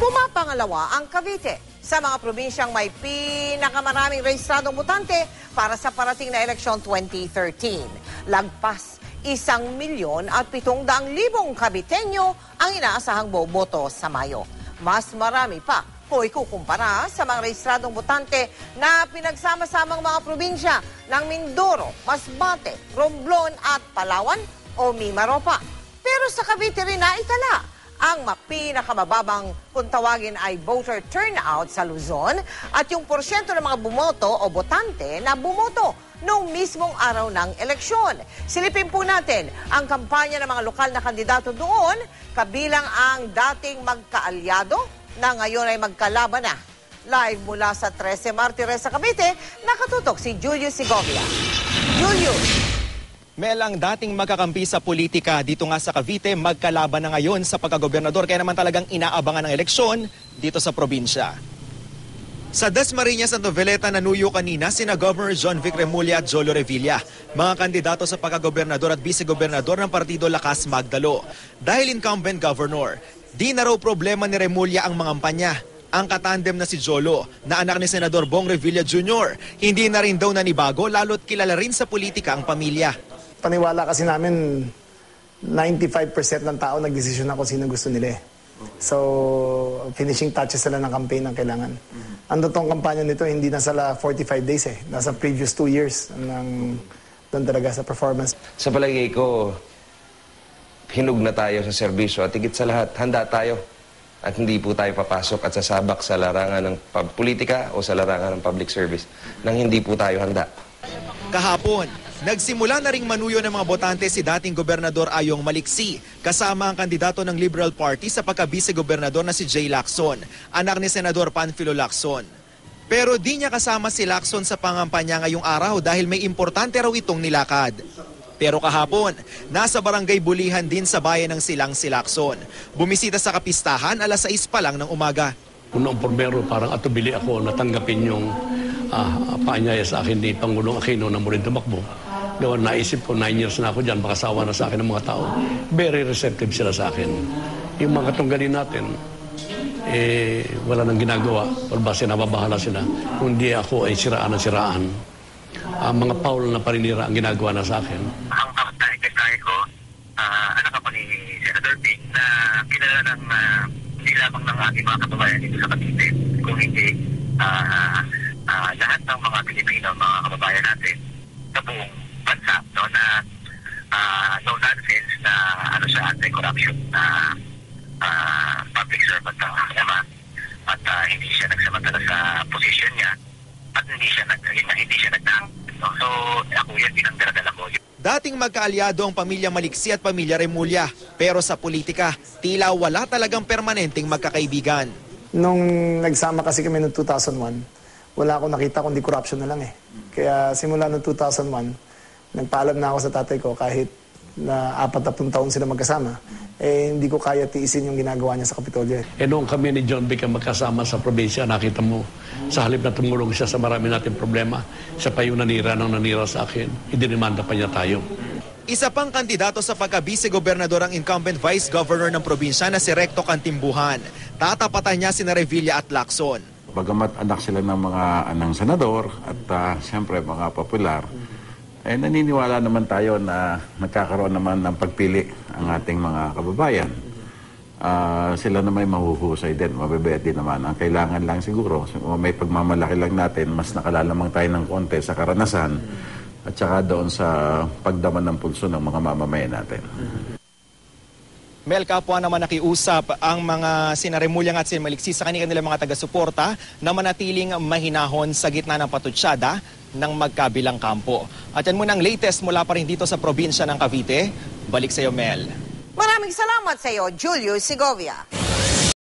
Pumapangalawa ang Cavite sa mga probinsyang may pinakamaraming rehistradong botante para sa parating na eleksyon 2013. Lagpas 1,700,000 Caviteño ang inaasahang boboto sa Mayo. Mas marami pa kung ikukumpara sa mga rehistradong botante na pinagsama-samang mga probinsya ng Mindoro, Masbate, Romblon at Palawan o Mimaropa. Pero sa Cavite rin naitala ang pinakamababang kung tawagin ay voter turnout sa Luzon at yung porsyento ng mga bumoto o botante na bumoto noong mismong araw ng eleksyon. Silipin po natin ang kampanya ng mga lokal na kandidato doon, kabilang ang dating magkaalyado na ngayon ay magkalaban na. Live mula sa 13 Martires sa Cavite, nakatutok si Julius Segovia. Julius! Mel, ang dating magkakampi sa politika dito nga sa Cavite, magkalaban na ngayon sa pagkagobernador, kaya naman talagang inaabangan ng eleksyon dito sa probinsya. Sa Dasmariñas at Noveleta nanuyo kanina sina Governor John Vic Remulla at Jolo Revilla, mga kandidato sa pagkagobernador at vice-gobernador ng Partido Lakas Magdalo. Dahil incumbent governor, di na raw problema ni Remulla ang mangampanya. Ang katandem na si Jolo, na anak ni Senador Bong Revilla Jr., hindi na rin daw nanibago lalo't kilala rin sa politika ang pamilya. Paniwala kasi namin 95% ng tao nagdesisyon na kung sino gusto nila eh. So, finishing touches sila ng campaign ang kailangan. Ang totoong kampanya nito, hindi nasa 45 days eh. Nasa previous 2 years doon talaga sa performance. Sa palagay ko, hinug na tayo sa serbisyo at higit sa lahat, handa tayo. At hindi po tayo papasok at sasabak sa larangan ng politika o sa larangan ng public service nang hindi po tayo handa. Kahapon, nagsimula na ring manuyo ng mga botante si dating Gobernador Ayong Maliksi, kasama ang kandidato ng Liberal Party sa pagka-vice-gobernador na si Jay Lacson, anak ni Senador Panfilo Lacson. Pero di niya kasama si Lacson sa pangampanya ngayong araw dahil may importante raw itong nilakad. Pero kahapon, nasa barangay Bulihan din sa bayan ng Silang si Lacson. Bumisita sa kapistahan alas 6 pa lang ng umaga. Noong Porbero, parang atubili ako natanggapin yung paanyaya sa akin ni Pangulong Aquino na muling tumakbo. Doon naisip ko, 9 years na ako dyan, makasawa na sa akin ng mga tao. Very receptive sila sa akin. Yung mga katunggalin natin, wala nang ginagawa. Basta nababahala sila. Kung di ako ay siraan na siraan. Mga Paul na parinira ang ginagawa na sa akin. Ang kapatay ko, anak ako ni Senator Ping na kilala ng hindi lamang ng ating mga kababayan dito sa Cavite, kung hindi lahat ng mga Pilipino, mga kababayan natin sa buong bansa, no, na no nonsense na siya anti-corruption na public servant naman at hindi siya nagsamantala sa posisyon niya at hindi siya nagdang. No? So ako yan din ang daladala ko. Dating magkaalyado ang pamilya Maliksi at pamilya Remulla, pero sa politika, tila wala talagang permanenteng magkakaibigan. Nung nagsama kasi kami noong 2001, wala akong nakita kundi corruption na lang eh. Kaya simula noong 2001, nagpaalam na ako sa tatay ko kahit na 40 taon sila magkasama, hindi ko kaya tiisin yung ginagawa niya sa Kapitolyo. Noong kami ni John Vic ang magkasama sa probinsya, nakita mo, sa halip na tumulong siya sa marami nating problema, siya pa yung nanira sa akin, idinimanda pa niya tayo. Isa pang kandidato sa pagka-vice-gobernador ang incumbent vice-governor ng probinsya na si Recto Cantimbuhan. Tatapatan niya sina Revilla at Lacson. Bagamat anak sila ng mga anang senador at siyempre mga popular, naniniwala naman tayo na nagkakaroon naman ng pagpili ang ating mga kababayan. Sila na may mahuhusay din, mabibet din naman. Ang kailangan lang siguro, may pagmamalaki lang natin, mas nakalalamang tayo ng konti sa karanasan at saka doon sa pagdaman ng pulso ng mga mamamayan natin. Mel, kapwa naman nakiusap ang mga sina Remulla at sina Maliksi sa kanilang mga taga-suporta na manatiling mahinahon sa gitna ng patutsyada ng magkabilang kampo. At yan muna ang latest mula pa rin dito sa probinsya ng Cavite. Balik sa iyo, Mel. Maraming salamat sa iyo, Julius Segovia.